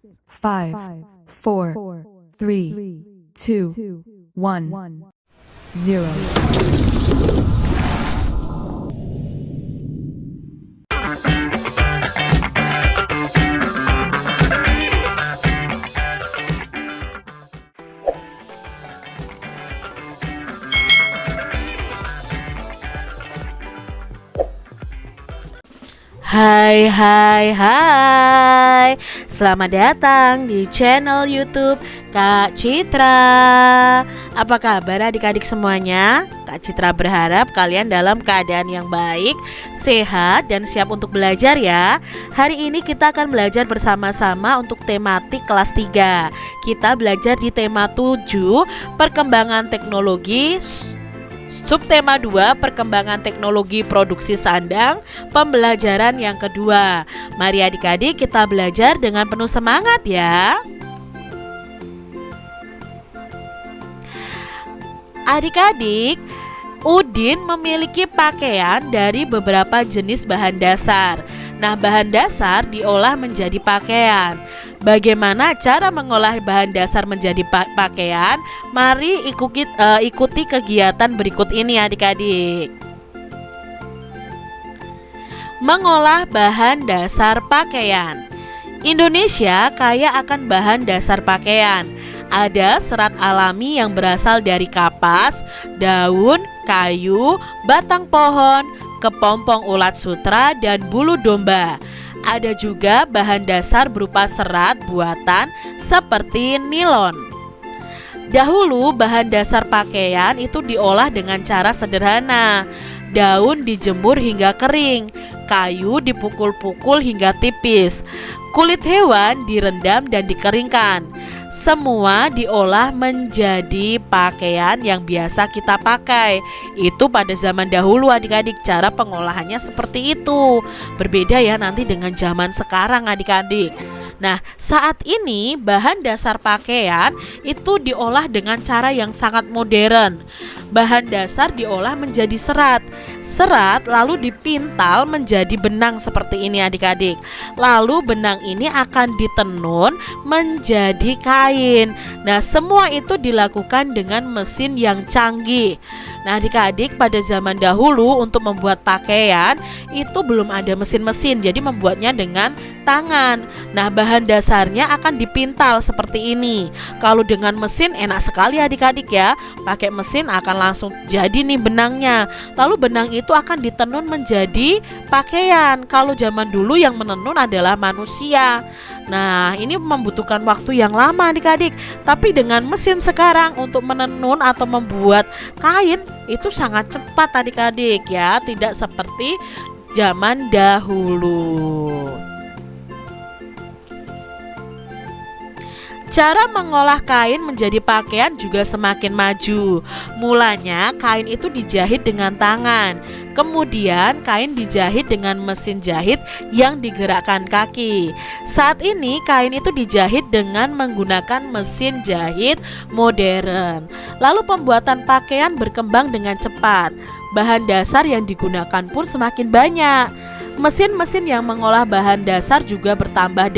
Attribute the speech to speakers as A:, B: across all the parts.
A: 5, 4, 3, 2, 1, 0.
B: Hai hai hai, selamat datang di channel YouTube Kak Citra. Apa kabar adik-adik semuanya? Kak Citra berharap kalian dalam keadaan yang baik, sehat, dan siap untuk belajar ya. Hari ini kita akan belajar bersama-sama untuk tematik kelas 3. Kita belajar di tema 7, perkembangan teknologi. Subtema 2, perkembangan teknologi produksi sandang, pembelajaran yang kedua. Mari adik-adik kita belajar dengan penuh semangat ya. Adik-adik, Udin memiliki pakaian dari beberapa jenis bahan dasar. Nah, bahan dasar diolah menjadi pakaian. Bagaimana cara mengolah bahan dasar menjadi pakaian? Mari ikuti kegiatan berikut ini adik-adik. Mengolah bahan dasar pakaian. Indonesia kaya akan bahan dasar pakaian. Ada serat alami yang berasal dari kapas, daun, kayu, batang pohon, kepompong ulat sutra, dan bulu domba. Ada juga bahan dasar berupa serat buatan seperti nilon. Dahulu bahan dasar pakaian itu diolah dengan cara sederhana. Daun dijemur hingga kering, kayu dipukul-pukul hingga tipis, kulit hewan direndam dan dikeringkan. Semua diolah menjadi pakaian yang biasa kita pakai. Itu pada zaman dahulu adik-adik, cara pengolahannya seperti itu. Berbeda ya nanti dengan zaman sekarang adik-adik. Nah, saat ini bahan dasar pakaian itu diolah dengan cara yang sangat modern. Bahan dasar diolah menjadi serat. Serat lalu dipintal menjadi benang seperti ini adik-adik. Lalu benang ini akan ditenun menjadi kain. Nah, semua itu dilakukan dengan mesin yang canggih. Nah, adik-adik, pada zaman dahulu untuk membuat pakaian itu belum ada mesin-mesin, jadi membuatnya dengan tangan. Nah, bahan dasarnya akan dipintal seperti ini. Kalau dengan mesin enak sekali adik-adik ya. Pakai mesin akan langsung jadi nih benangnya. Lalu benang itu akan ditenun menjadi pakaian. Kalau zaman dulu yang menenun adalah manusia. Nah, ini membutuhkan waktu yang lama adik-adik. Tapi dengan mesin sekarang untuk menenun atau membuat kain itu sangat cepat adik-adik ya. Tidak seperti zaman dahulu. Cara mengolah kain menjadi pakaian juga semakin maju. Mulanya kain itu dijahit dengan tangan. Kemudian kain dijahit dengan mesin jahit yang digerakkan kaki. Saat ini kain itu dijahit dengan menggunakan mesin jahit modern. Lalu pembuatan pakaian berkembang dengan cepat. Bahan dasar yang digunakan pun semakin banyak. Mesin-mesin yang mengolah bahan dasar juga bertambah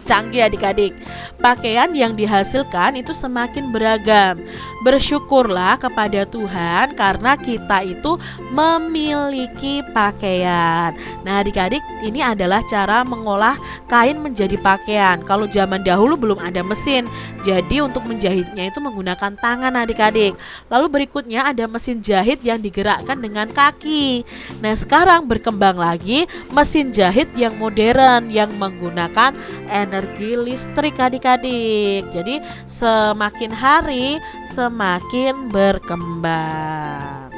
B: canggih adik-adik. Pakaian yang dihasilkan itu semakin beragam. Bersyukurlah kepada Tuhan karena kita itu memiliki pakaian. Nah adik-adik, ini adalah cara mengolah kain menjadi pakaian. Kalau zaman dahulu belum ada mesin, jadi untuk menjahitnya itu menggunakan tangan adik-adik. Lalu berikutnya ada mesin jahit yang digerakkan dengan kaki. Nah sekarang berkembang lagi mesin jahit yang modern yang menggunakan energi listrik adik-adik. Jadi semakin hari semakin berkembang.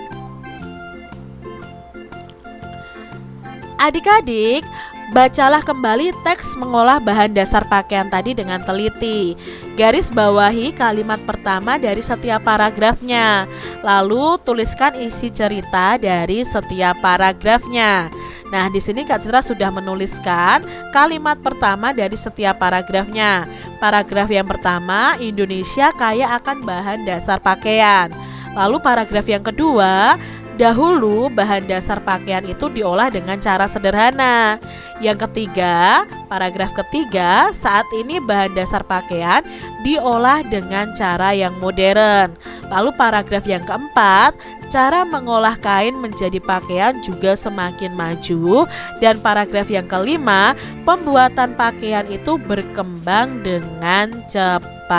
B: Adik-adik, bacalah kembali teks mengolah bahan dasar pakaian tadi dengan teliti. Garis bawahi kalimat pertama dari setiap paragrafnya. Lalu tuliskan isi cerita dari setiap paragrafnya. Nah, di sini Kak Citra sudah menuliskan kalimat pertama dari setiap paragrafnya. Paragraf yang pertama, Indonesia kaya akan bahan dasar pakaian. Lalu paragraf yang kedua, Dahulu bahan dasar pakaian itu diolah dengan cara sederhana. Yang ketiga, paragraf ketiga, saat ini bahan dasar pakaian diolah dengan cara yang modern. Lalu paragraf yang keempat, cara mengolah kain menjadi pakaian juga semakin maju. Dan paragraf yang kelima, pembuatan pakaian itu berkembang dengan cepat.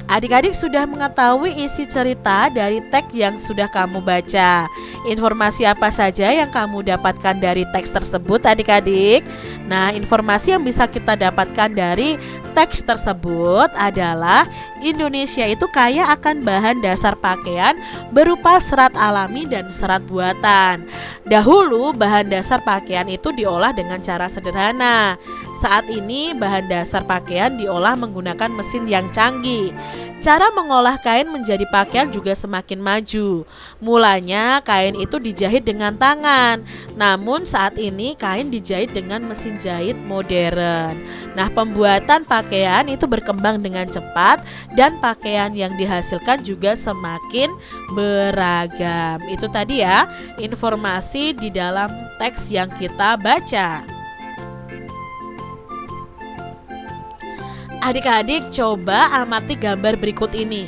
B: Adik-adik sudah mengetahui isi cerita dari teks yang sudah kamu baca. Informasi apa saja yang kamu dapatkan dari teks tersebut, adik-adik? Nah, informasi yang bisa kita dapatkan dari teks tersebut adalah Indonesia itu kaya akan bahan dasar pakaian berupa serat alami dan serat buatan. Dahulu bahan dasar pakaian itu diolah dengan cara sederhana. Saat ini bahan dasar pakaian diolah menggunakan mesin yang canggih. Cara mengolah kain menjadi pakaian juga semakin maju. Mulanya kain itu dijahit dengan tangan, namun saat ini kain dijahit dengan mesin jahit modern. Nah, pembuatan pakaian itu berkembang dengan cepat dan pakaian yang dihasilkan juga semakin beragam. Itu tadi ya informasi di dalam teks yang kita baca. Adik-adik coba amati gambar berikut ini.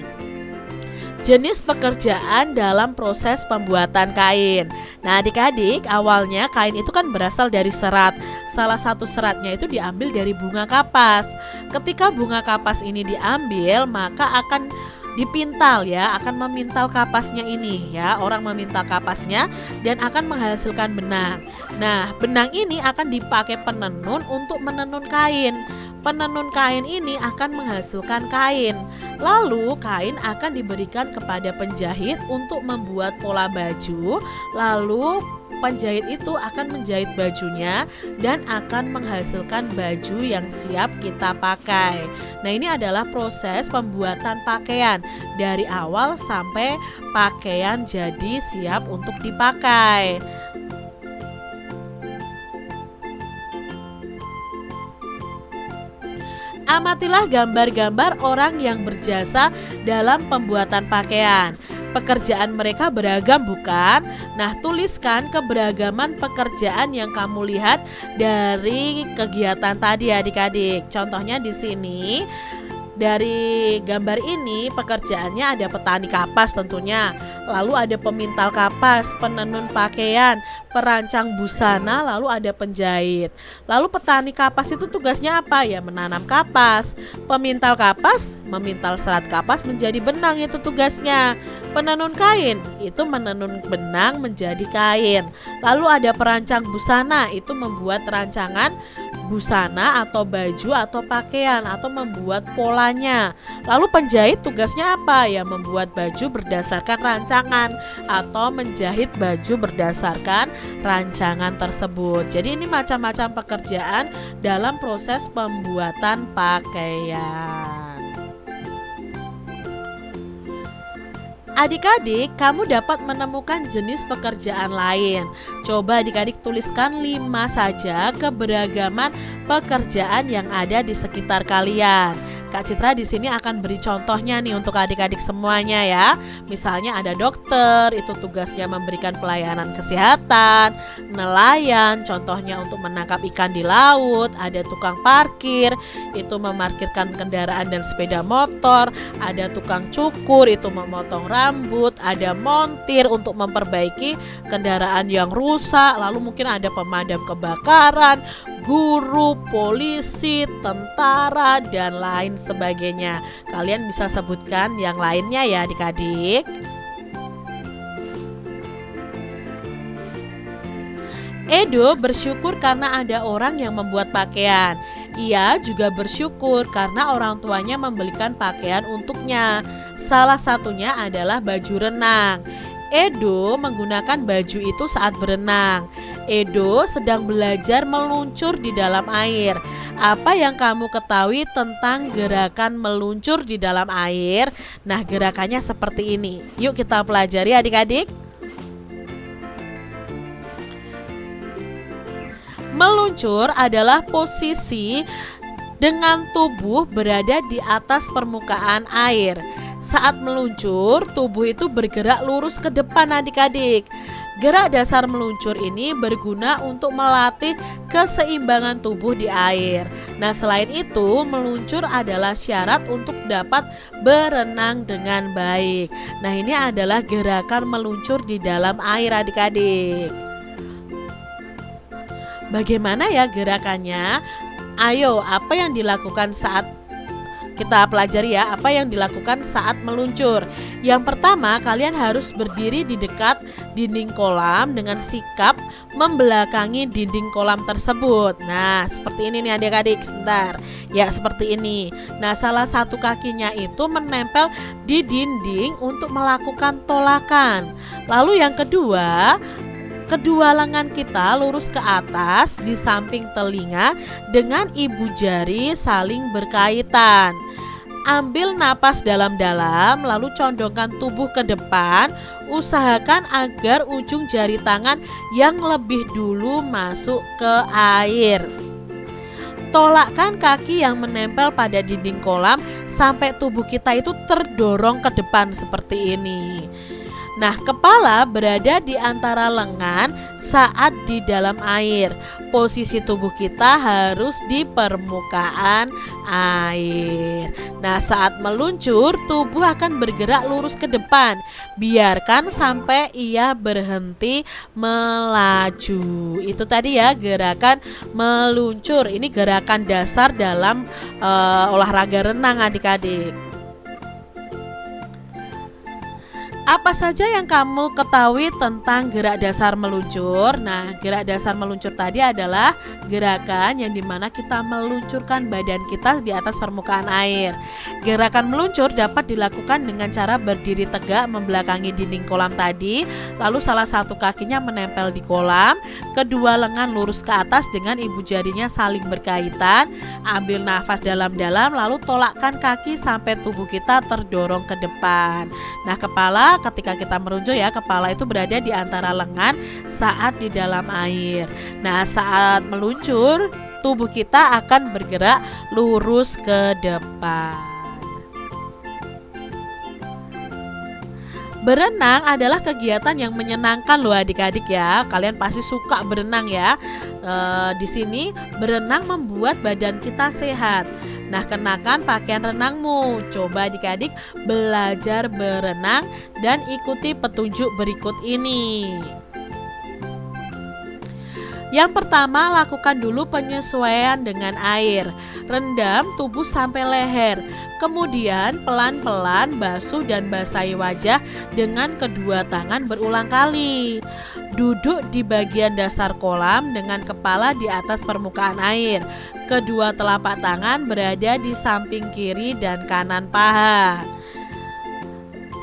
B: Jenis pekerjaan dalam proses pembuatan kain. Nah, adik-adik, awalnya kain itu kan berasal dari serat. Salah satu seratnya itu diambil dari bunga kapas. Ketika bunga kapas ini diambil, maka akan dipintal ya, akan memintal kapasnya ini ya. Orang memintal kapasnya dan akan menghasilkan benang. Nah, benang ini akan dipakai penenun untuk menenun kain. Penenun kain ini akan menghasilkan kain. Lalu kain akan diberikan kepada penjahit untuk membuat pola baju. Lalu penjahit itu akan menjahit bajunya dan akan menghasilkan baju yang siap kita pakai. Nah, ini adalah proses pembuatan pakaian dari awal sampai pakaian jadi siap untuk dipakai. Amatilah gambar-gambar orang yang berjasa dalam pembuatan pakaian. Pekerjaan mereka beragam bukan? Nah, tuliskan keberagaman pekerjaan yang kamu lihat dari kegiatan tadi adik-adik. Contohnya di sini dari gambar ini pekerjaannya ada petani kapas tentunya, lalu ada pemintal kapas, penenun pakaian, perancang busana, lalu ada penjahit. Lalu petani kapas itu tugasnya apa ya? Menanam kapas. Pemintal kapas memintal serat kapas menjadi benang, itu tugasnya. Penenun kain itu menenun benang menjadi kain. Lalu ada perancang busana, itu membuat rancangan busana atau baju atau pakaian atau membuat polanya. Lalu penjahit tugasnya apa ya? Membuat baju berdasarkan rancangan atau menjahit baju berdasarkan rancangan tersebut. Jadi ini macam-macam pekerjaan dalam proses pembuatan pakaian. Adik-adik, kamu dapat menemukan jenis pekerjaan lain. Coba adik-adik tuliskan 5 saja keberagaman pekerjaan yang ada di sekitar kalian. Kak Citra di sini akan beri contohnya nih untuk adik-adik semuanya ya. Misalnya ada dokter, itu tugasnya memberikan pelayanan kesehatan. Nelayan, contohnya untuk menangkap ikan di laut. Ada tukang parkir, itu memarkirkan kendaraan dan sepeda motor. Ada tukang cukur, itu memotong rambut. Ada montir untuk memperbaiki kendaraan yang rusak. Lalu mungkin ada pemadam kebakaran, guru, polisi, tentara, dan lain sebagainya. Kalian bisa sebutkan yang lainnya ya adik-adik. Edo bersyukur karena ada orang yang membuat pakaian. Ia juga bersyukur karena orang tuanya membelikan pakaian untuknya. Salah satunya adalah baju renang. Edo menggunakan baju itu saat berenang. Edo sedang belajar meluncur di dalam air. Apa yang kamu ketahui tentang gerakan meluncur di dalam air? Nah, gerakannya seperti ini. Yuk kita pelajari adik-adik. Meluncur adalah posisi dengan tubuh berada di atas permukaan air. Saat meluncur, tubuh itu bergerak lurus ke depan adik-adik. Gerak dasar meluncur ini berguna untuk melatih keseimbangan tubuh di air. Nah, selain itu, meluncur adalah syarat untuk dapat berenang dengan baik. Nah, ini adalah gerakan meluncur di dalam air adik-adik. Bagaimana ya gerakannya? Ayo, apa yang dilakukan saat kita pelajari ya, apa yang dilakukan saat meluncur. Yang pertama, kalian harus berdiri di dekat dinding kolam dengan sikap membelakangi dinding kolam tersebut. Nah, seperti ini nih adik-adik, sebentar. Ya, seperti ini. Nah, salah satu kakinya itu menempel di dinding untuk melakukan tolakan. Lalu yang kedua, kedua lengan kita lurus ke atas di samping telinga dengan ibu jari saling berkaitan. Ambil napas dalam-dalam, lalu condongkan tubuh ke depan. Usahakan agar ujung jari tangan yang lebih dulu masuk ke air. Tolakkan kaki yang menempel pada dinding kolam sampai tubuh kita itu terdorong ke depan seperti ini. Nah, kepala berada di antara lengan saat di dalam air. Posisi tubuh kita harus di permukaan air. Nah, saat meluncur, tubuh akan bergerak lurus ke depan. Biarkan sampai ia berhenti melaju. Itu tadi ya gerakan meluncur. Ini gerakan dasar dalam olahraga renang adik-adik. Apa saja yang kamu ketahui tentang gerak dasar meluncur? Nah, gerak dasar meluncur tadi adalah gerakan yang dimana kita meluncurkan badan kita di atas permukaan air. Gerakan meluncur dapat dilakukan dengan cara berdiri tegak membelakangi dinding kolam tadi, lalu salah satu kakinya menempel di kolam, kedua lengan lurus ke atas dengan ibu jarinya saling berkaitan. Ambil nafas dalam-dalam, lalu tolakkan kaki sampai tubuh kita terdorong ke depan. Nah, kepala ketika kita meluncur ya, kepala itu berada di antara lengan saat di dalam air. Nah, saat meluncur, tubuh kita akan bergerak lurus ke depan. Berenang adalah kegiatan yang menyenangkan loh adik-adik ya. Kalian pasti suka berenang ya. Di sini berenang membuat badan kita sehat. Nah, kenakan pakaian renangmu. Coba adik-adik belajar berenang dan ikuti petunjuk berikut ini. Yang pertama, lakukan dulu penyesuaian dengan air. Rendam tubuh sampai leher. Kemudian pelan-pelan basuh dan basahi wajah dengan kedua tangan berulang kali. Duduk di bagian dasar kolam dengan kepala di atas permukaan air. Kedua telapak tangan berada di samping kiri dan kanan paha.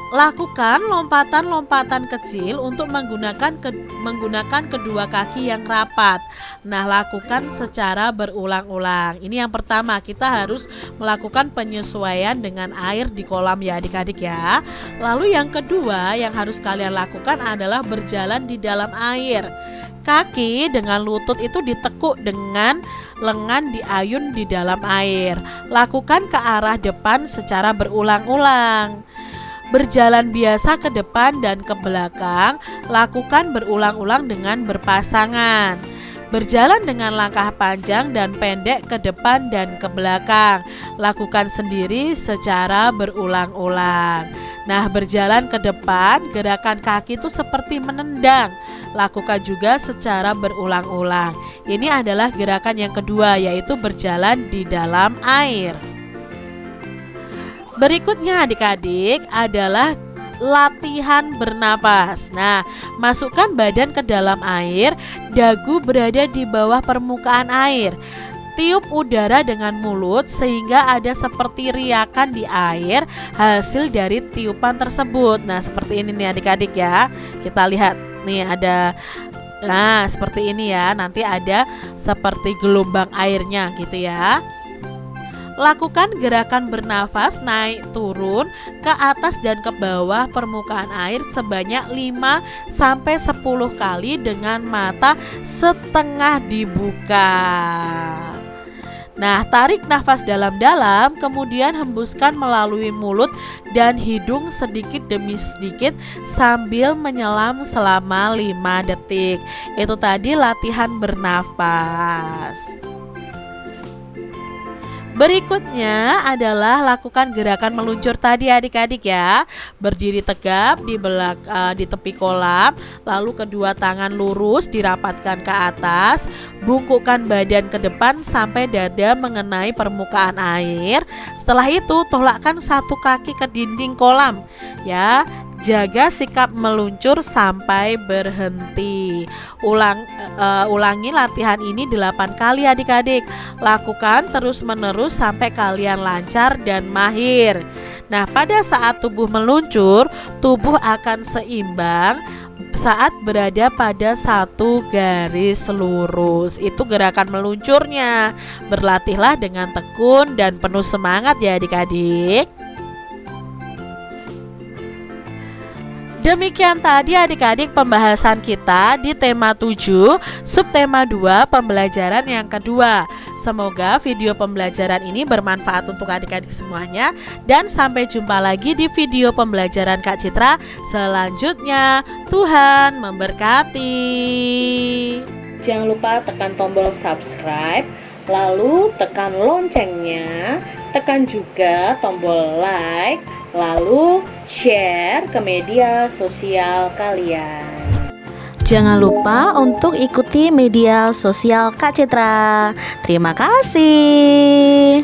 B: Lakukan lompatan-lompatan kecil untuk menggunakan kedua kaki yang rapat. Nah, lakukan secara berulang-ulang. Ini yang pertama, kita harus melakukan penyesuaian dengan air di kolam ya adik-adik ya. Lalu yang kedua yang harus kalian lakukan adalah berjalan di dalam air. Kaki dengan lutut itu ditekuk dengan lengan diayun di dalam air. Lakukan ke arah depan secara berulang-ulang. Berjalan biasa ke depan dan ke belakang, lakukan berulang-ulang dengan berpasangan. Berjalan dengan langkah panjang dan pendek ke depan dan ke belakang, lakukan sendiri secara berulang-ulang. Nah, berjalan ke depan, gerakan kaki itu seperti menendang, lakukan juga secara berulang-ulang. Ini adalah gerakan yang kedua, yaitu berjalan di dalam air. Berikutnya adik-adik adalah latihan bernapas. Nah, masukkan badan ke dalam air, dagu berada di bawah permukaan air. Tiup udara dengan mulut sehingga ada seperti riakan di air hasil dari tiupan tersebut. Nah, seperti ini nih adik-adik ya. Kita lihat nih ada. Nah, seperti ini ya. Nanti ada seperti gelombang airnya gitu ya. Lakukan gerakan bernafas naik turun ke atas dan ke bawah permukaan air sebanyak 5-10 kali dengan mata setengah dibuka. Nah, tarik nafas dalam-dalam, kemudian hembuskan melalui mulut dan hidung sedikit demi sedikit sambil menyelam selama 5 detik. Itu tadi latihan bernafas. Berikutnya adalah lakukan gerakan meluncur tadi adik-adik ya. Berdiri tegap di tepi kolam, lalu kedua tangan lurus dirapatkan ke atas, bungkukkan badan ke depan sampai dada mengenai permukaan air. Setelah itu tolakkan satu kaki ke dinding kolam ya. Jaga sikap meluncur sampai berhenti. Ulangi latihan ini 8 kali adik-adik. Lakukan terus-menerus sampai kalian lancar dan mahir. Nah, pada saat tubuh meluncur, tubuh akan seimbang saat berada pada satu garis lurus. Itu gerakan meluncurnya. Berlatihlah dengan tekun dan penuh semangat ya adik-adik. Demikian tadi adik-adik pembahasan kita di tema 7, subtema 2, pembelajaran yang kedua. Semoga video pembelajaran ini bermanfaat untuk adik-adik semuanya. Dan sampai jumpa lagi di video pembelajaran Kak Citra selanjutnya. Tuhan memberkati. Jangan lupa tekan tombol subscribe, lalu tekan loncengnya, tekan juga tombol like, lalu share ke media sosial kalian.
C: Jangan lupa untuk ikuti media sosial Kak Citra. Terima kasih.